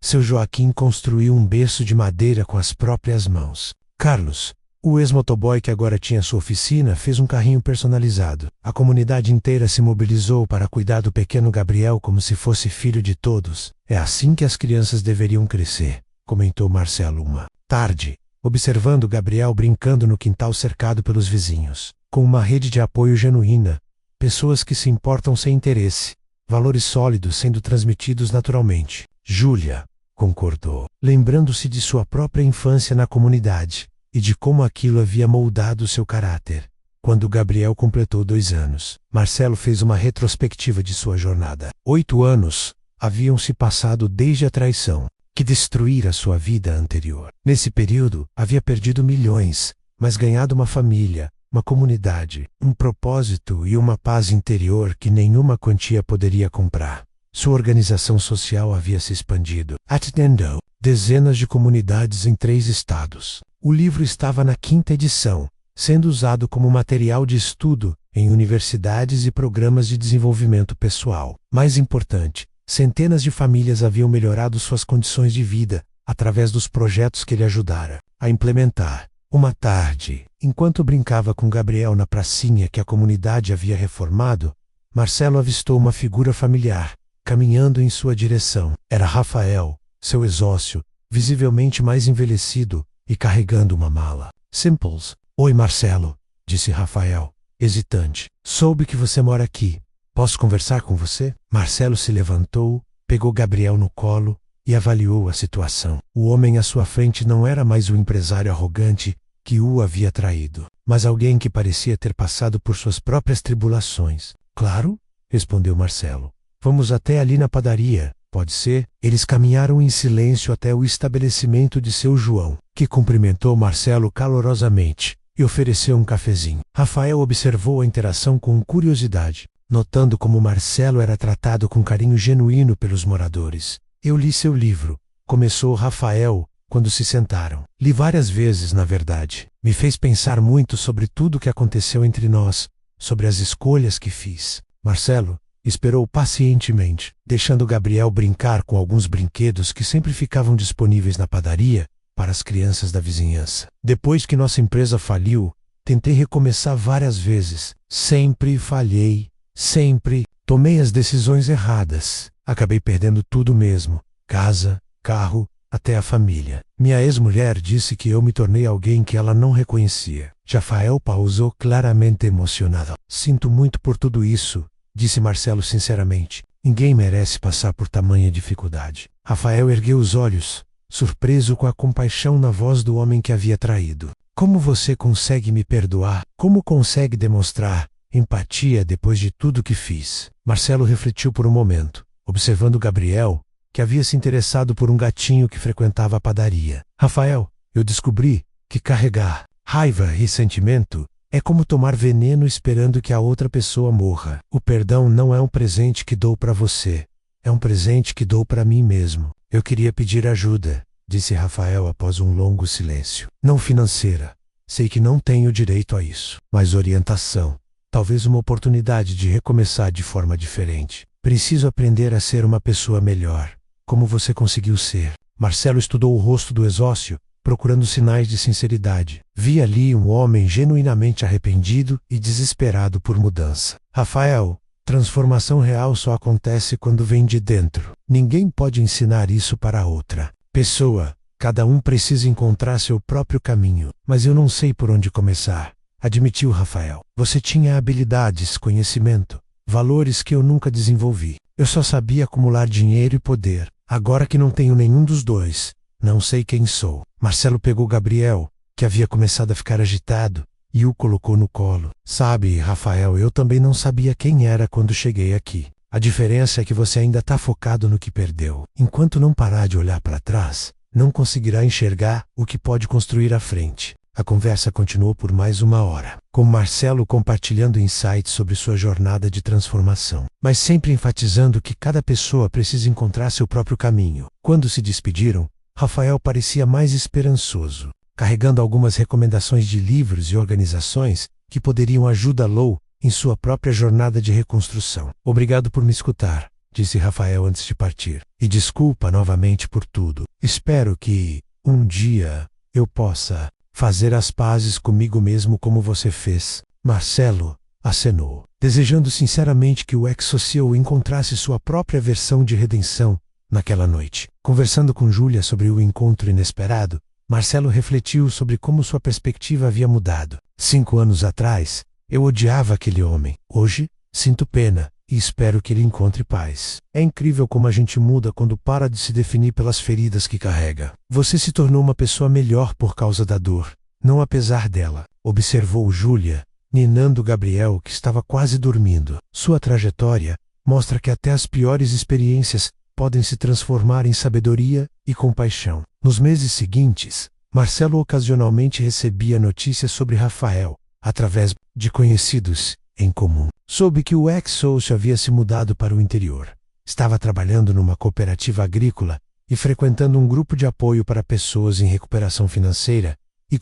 seu Joaquim construiu um berço de madeira com as próprias mãos. Carlos, o ex-motoboy que agora tinha sua oficina, fez um carrinho personalizado. A comunidade inteira se mobilizou para cuidar do pequeno Gabriel como se fosse filho de todos. É assim que as crianças deveriam crescer, comentou Marcelo uma tarde, observando Gabriel brincando no quintal cercado pelos vizinhos. Com uma rede de apoio genuína, pessoas que se importam sem interesse, valores sólidos sendo transmitidos naturalmente. Júlia concordou, lembrando-se de sua própria infância na comunidade e de como aquilo havia moldado seu caráter. Quando Gabriel completou 2 anos, Marcelo fez uma retrospectiva de sua jornada. 8 anos haviam se passado desde a traição que destruíra sua vida anterior. Nesse período, havia perdido milhões, mas ganhado uma família, uma comunidade, um propósito e uma paz interior que nenhuma quantia poderia comprar. Sua organização social havia se expandido, atendendo dezenas de comunidades em 3 estados. O livro estava na 5ª edição, sendo usado como material de estudo em universidades e programas de desenvolvimento pessoal. Mais importante, centenas de famílias haviam melhorado suas condições de vida através dos projetos que ele ajudara a implementar. Uma tarde, enquanto brincava com Gabriel na pracinha que a comunidade havia reformado, Marcelo avistou uma figura familiar, caminhando em sua direção. Era Rafael, seu ex-sócio, visivelmente mais envelhecido e carregando uma mala. Simples. Oi, Marcelo, disse Rafael, hesitante. Soube que você mora aqui. Posso conversar com você? Marcelo se levantou, pegou Gabriel no colo e avaliou a situação. O homem à sua frente não era mais o empresário arrogante que o havia traído, mas alguém que parecia ter passado por suas próprias tribulações. Claro, respondeu Marcelo. Vamos até ali na padaria, pode ser? Eles caminharam em silêncio até o estabelecimento de seu João, que cumprimentou Marcelo calorosamente e ofereceu um cafezinho. Rafael observou a interação com curiosidade, notando como Marcelo era tratado com carinho genuíno pelos moradores. Eu li seu livro, começou Rafael, quando se sentaram. Li várias vezes, na verdade. Me fez pensar muito sobre tudo o que aconteceu entre nós, sobre as escolhas que fiz. Marcelo esperou pacientemente, deixando Gabriel brincar com alguns brinquedos que sempre ficavam disponíveis na padaria para as crianças da vizinhança. Depois que nossa empresa faliu, tentei recomeçar várias vezes. Sempre falhei, sempre tomei as decisões erradas. Acabei perdendo tudo mesmo: casa, carro, até a família. Minha ex-mulher disse que eu me tornei alguém que ela não reconhecia. Rafael pausou, claramente emocionado. Sinto muito por tudo isso, disse Marcelo sinceramente. Ninguém merece passar por tamanha dificuldade. Rafael ergueu os olhos, surpreso com a compaixão na voz do homem que havia traído. Como você consegue me perdoar? Como consegue demonstrar empatia depois de tudo que fiz? Marcelo refletiu por um momento, observando Gabriel, que havia se interessado por um gatinho que frequentava a padaria. Rafael, eu descobri que carregar raiva e ressentimento é como tomar veneno esperando que a outra pessoa morra. O perdão não é um presente que dou para você, é um presente que dou para mim mesmo. Eu queria pedir ajuda, disse Rafael após um longo silêncio. Não financeira, sei que não tenho direito a isso, mas orientação, talvez uma oportunidade de recomeçar de forma diferente. Preciso aprender a ser uma pessoa melhor, como você conseguiu ser. Marcelo estudou o rosto do exócio, procurando sinais de sinceridade. Vi ali um homem genuinamente arrependido e desesperado por mudança. Rafael, transformação real só acontece quando vem de dentro. Ninguém pode ensinar isso para outra pessoa. Cada um precisa encontrar seu próprio caminho. Mas eu não sei por onde começar, admitiu Rafael. Você tinha habilidades, conhecimento, valores que eu nunca desenvolvi. Eu só sabia acumular dinheiro e poder. Agora que não tenho nenhum dos dois, não sei quem sou. Marcelo pegou Gabriel, que havia começado a ficar agitado, e o colocou no colo. Sabe, Rafael, eu também não sabia quem era quando cheguei aqui. A diferença é que você ainda está focado no que perdeu. Enquanto não parar de olhar para trás, não conseguirá enxergar o que pode construir à frente. A conversa continuou por mais 1 hora, com Marcelo compartilhando insights sobre sua jornada de transformação, mas sempre enfatizando que cada pessoa precisa encontrar seu próprio caminho. Quando se despediram, Rafael parecia mais esperançoso, carregando algumas recomendações de livros e organizações que poderiam ajudá-lo em sua própria jornada de reconstrução. Obrigado por me escutar, disse Rafael antes de partir. E desculpa novamente por tudo. Espero que, um dia, eu possa fazer as pazes comigo mesmo como você fez. Marcelo acenou, desejando sinceramente que o ex-sócio encontrasse sua própria versão de redenção naquela noite. Conversando com Júlia sobre o encontro inesperado, Marcelo refletiu sobre como sua perspectiva havia mudado. 5 anos atrás, eu odiava aquele homem. Hoje, sinto pena e espero que ele encontre paz. É incrível como a gente muda quando para de se definir pelas feridas que carrega. Você se tornou uma pessoa melhor por causa da dor, não apesar dela, observou Júlia, ninando Gabriel, que estava quase dormindo. Sua trajetória mostra que até as piores experiências podem se transformar em sabedoria e compaixão. Nos meses seguintes, Marcelo ocasionalmente recebia notícias sobre Rafael, através de conhecidos em comum. Soube que o ex-sócio havia se mudado para o interior. Estava trabalhando numa cooperativa agrícola e frequentando um grupo de apoio para pessoas em recuperação financeira, e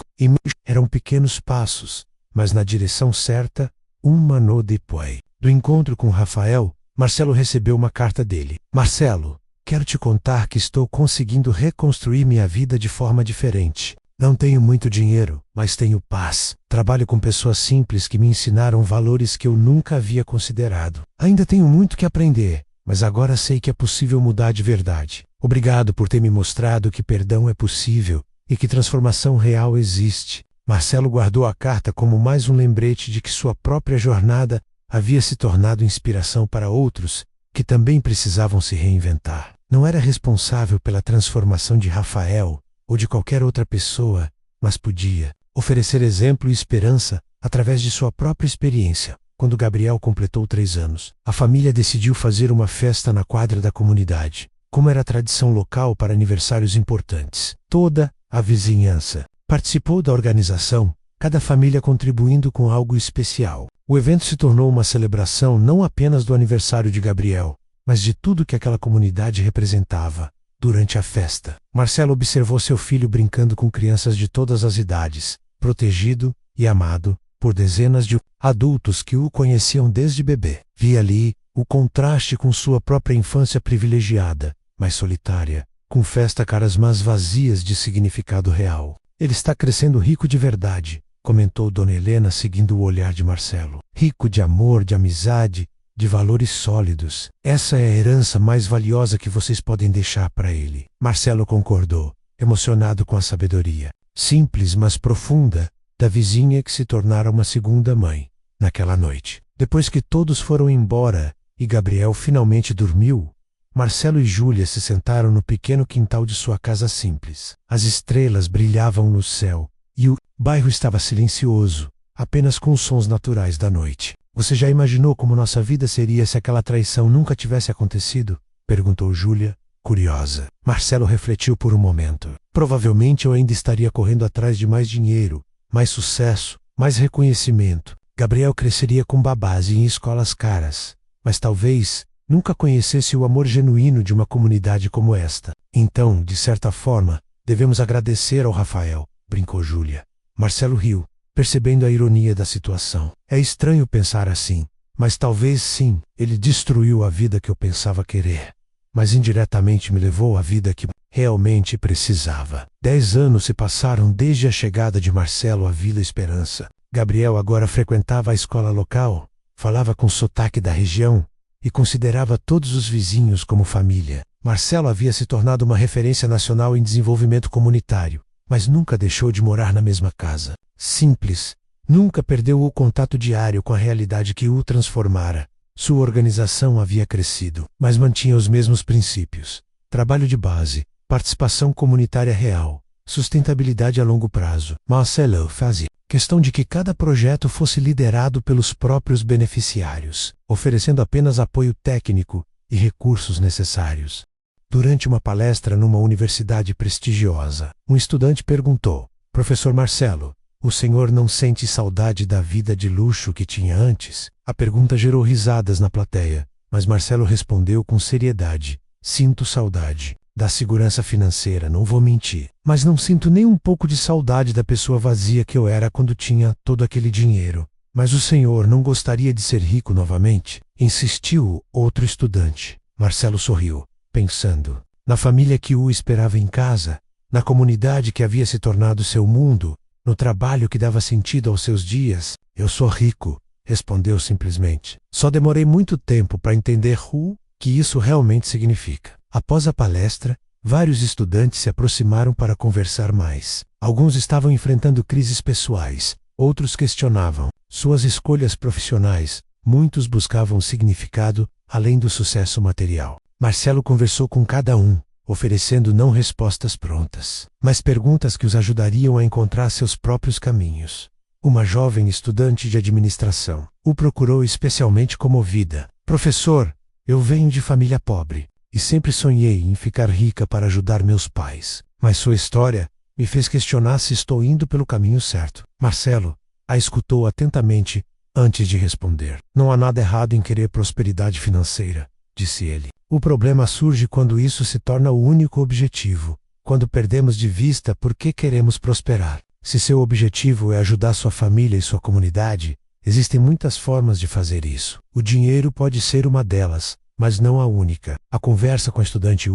eram pequenos passos, mas na direção certa, um ano depois do encontro com Rafael, Marcelo recebeu uma carta dele. Marcelo, quero te contar que estou conseguindo reconstruir minha vida de forma diferente. Não tenho muito dinheiro, mas tenho paz. Trabalho com pessoas simples que me ensinaram valores que eu nunca havia considerado. Ainda tenho muito que aprender, mas agora sei que é possível mudar de verdade. Obrigado por ter me mostrado que perdão é possível e que transformação real existe. Marcelo guardou a carta como mais um lembrete de que sua própria jornada havia se tornado inspiração para outros que também precisavam se reinventar. Não era responsável pela transformação de Rafael ou de qualquer outra pessoa, mas podia oferecer exemplo e esperança através de sua própria experiência. Quando Gabriel completou 3 anos, a família decidiu fazer uma festa na quadra da comunidade, como era tradição local para aniversários importantes. Toda a vizinhança participou da organização, cada família contribuindo com algo especial. O evento se tornou uma celebração não apenas do aniversário de Gabriel, mas de tudo que aquela comunidade representava. Durante a festa, Marcelo observou seu filho brincando com crianças de todas as idades, protegido e amado por dezenas de adultos que o conheciam desde bebê. Via ali o contraste com sua própria infância privilegiada, mas solitária, com caras mas vazias de significado real. Ele está crescendo rico de verdade, comentou Dona Helena seguindo o olhar de Marcelo. Rico de amor, de amizade, de valores sólidos. Essa é a herança mais valiosa que vocês podem deixar para ele. Marcelo concordou, emocionado com a sabedoria, simples mas profunda, da vizinha que se tornara uma segunda mãe. Naquela noite, depois que todos foram embora e Gabriel finalmente dormiu, Marcelo e Júlia se sentaram no pequeno quintal de sua casa simples. As estrelas brilhavam no céu e o bairro estava silencioso, apenas com os sons naturais da noite. Você já imaginou como nossa vida seria se aquela traição nunca tivesse acontecido? Perguntou Júlia, curiosa. Marcelo refletiu por um momento. Provavelmente eu ainda estaria correndo atrás de mais dinheiro, mais sucesso, mais reconhecimento. Gabriel cresceria com babás e em escolas caras, mas talvez nunca conhecesse o amor genuíno de uma comunidade como esta. Então, de certa forma, devemos agradecer ao Rafael, brincou Júlia. Marcelo riu, percebendo a ironia da situação. É estranho pensar assim, mas talvez sim, ele destruiu a vida que eu pensava querer, mas indiretamente me levou à vida que realmente precisava. 10 anos se passaram desde a chegada de Marcelo à Vila Esperança. Gabriel agora frequentava a escola local, falava com sotaque da região e considerava todos os vizinhos como família. Marcelo havia se tornado uma referência nacional em desenvolvimento comunitário, mas nunca deixou de morar na mesma casa. Simples, nunca perdeu o contato diário com a realidade que o transformara. Sua organização havia crescido, mas mantinha os mesmos princípios: trabalho de base, participação comunitária real, sustentabilidade a longo prazo. Marcelo fazia questão de que cada projeto fosse liderado pelos próprios beneficiários, oferecendo apenas apoio técnico e recursos necessários. Durante uma palestra numa universidade prestigiosa, um estudante perguntou: Professor Marcelo, o senhor não sente saudade da vida de luxo que tinha antes? A pergunta gerou risadas na plateia, mas Marcelo respondeu com seriedade: sinto saudade da segurança financeira, não vou mentir, mas não sinto nem um pouco de saudade da pessoa vazia que eu era quando tinha todo aquele dinheiro. Mas o senhor não gostaria de ser rico novamente? Insistiu outro estudante. Marcelo sorriu, pensando na família que o esperava em casa, na comunidade que havia se tornado seu mundo, no trabalho que dava sentido aos seus dias. Eu sou rico, respondeu simplesmente. Só demorei muito tempo para entender o que isso realmente significa. Após a palestra, vários estudantes se aproximaram para conversar mais. Alguns estavam enfrentando crises pessoais, outros questionavam suas escolhas profissionais, muitos buscavam significado além do sucesso material. Marcelo conversou com cada um, oferecendo não respostas prontas, mas perguntas que os ajudariam a encontrar seus próprios caminhos. Uma jovem estudante de administração o procurou especialmente comovida. Professor, eu venho de família pobre e sempre sonhei em ficar rica para ajudar meus pais, mas sua história me fez questionar se estou indo pelo caminho certo. Marcelo a escutou atentamente antes de responder. Não há nada errado em querer prosperidade financeira, disse ele. O problema surge quando isso se torna o único objetivo, quando perdemos de vista por que queremos prosperar. Se seu objetivo é ajudar sua família e sua comunidade, existem muitas formas de fazer isso. O dinheiro pode ser uma delas, mas não a única. A conversa com a estudante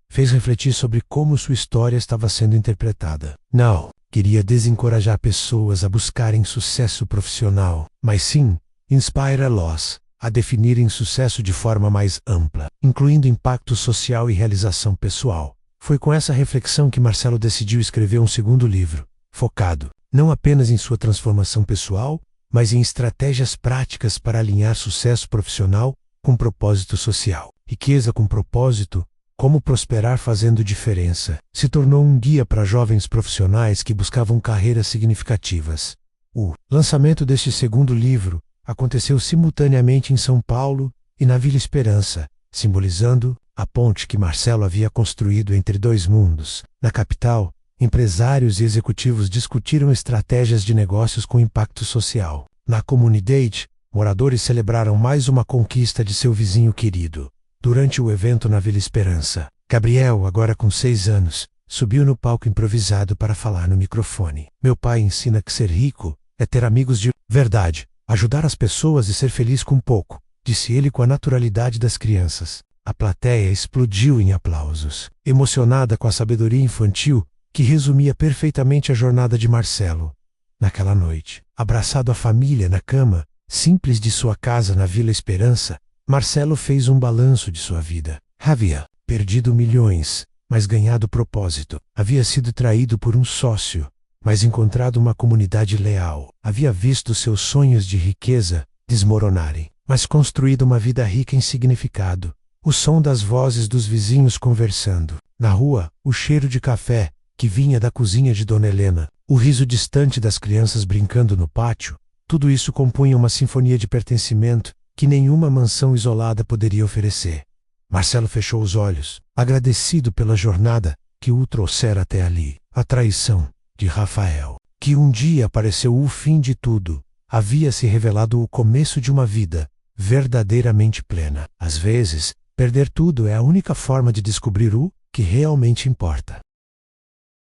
fez refletir sobre como sua história estava sendo interpretada. Não queria desencorajar pessoas a buscarem sucesso profissional, mas sim inspirá-los a definirem sucesso de forma mais ampla, incluindo impacto social e realização pessoal. Foi com essa reflexão que Marcelo decidiu escrever um segundo livro, focado não apenas em sua transformação pessoal, mas em estratégias práticas para alinhar sucesso profissional com propósito social. Riqueza com propósito, como prosperar fazendo diferença, se tornou um guia para jovens profissionais que buscavam carreiras significativas. O lançamento deste segundo livro aconteceu simultaneamente em São Paulo e na Vila Esperança, simbolizando a ponte que Marcelo havia construído entre dois mundos. Na capital, empresários e executivos discutiram estratégias de negócios com impacto social. Na comunidade, moradores celebraram mais uma conquista de seu vizinho querido. Durante o evento na Vila Esperança, Gabriel, agora com 6 anos, subiu no palco improvisado para falar no microfone. Meu pai ensina que ser rico é ter amigos de verdade, ajudar as pessoas e ser feliz com pouco, disse ele com a naturalidade das crianças. A plateia explodiu em aplausos, emocionada com a sabedoria infantil que resumia perfeitamente a jornada de Marcelo. Naquela noite, abraçado à família na cama simples de sua casa na Vila Esperança, Marcelo fez um balanço de sua vida. Havia perdido milhões, mas ganhado propósito. Havia sido traído por um sócio, mas encontrado uma comunidade leal. Havia visto seus sonhos de riqueza desmoronarem, mas construído uma vida rica em significado. O som das vozes dos vizinhos conversando. Na rua, o cheiro de café que vinha da cozinha de Dona Helena, o riso distante das crianças brincando no pátio, tudo isso compunha uma sinfonia de pertencimento que nenhuma mansão isolada poderia oferecer. Marcelo fechou os olhos, agradecido pela jornada que o trouxera até ali. A traição de Rafael, que um dia pareceu o fim de tudo, havia se revelado o começo de uma vida verdadeiramente plena. Às vezes, perder tudo é a única forma de descobrir o que realmente importa.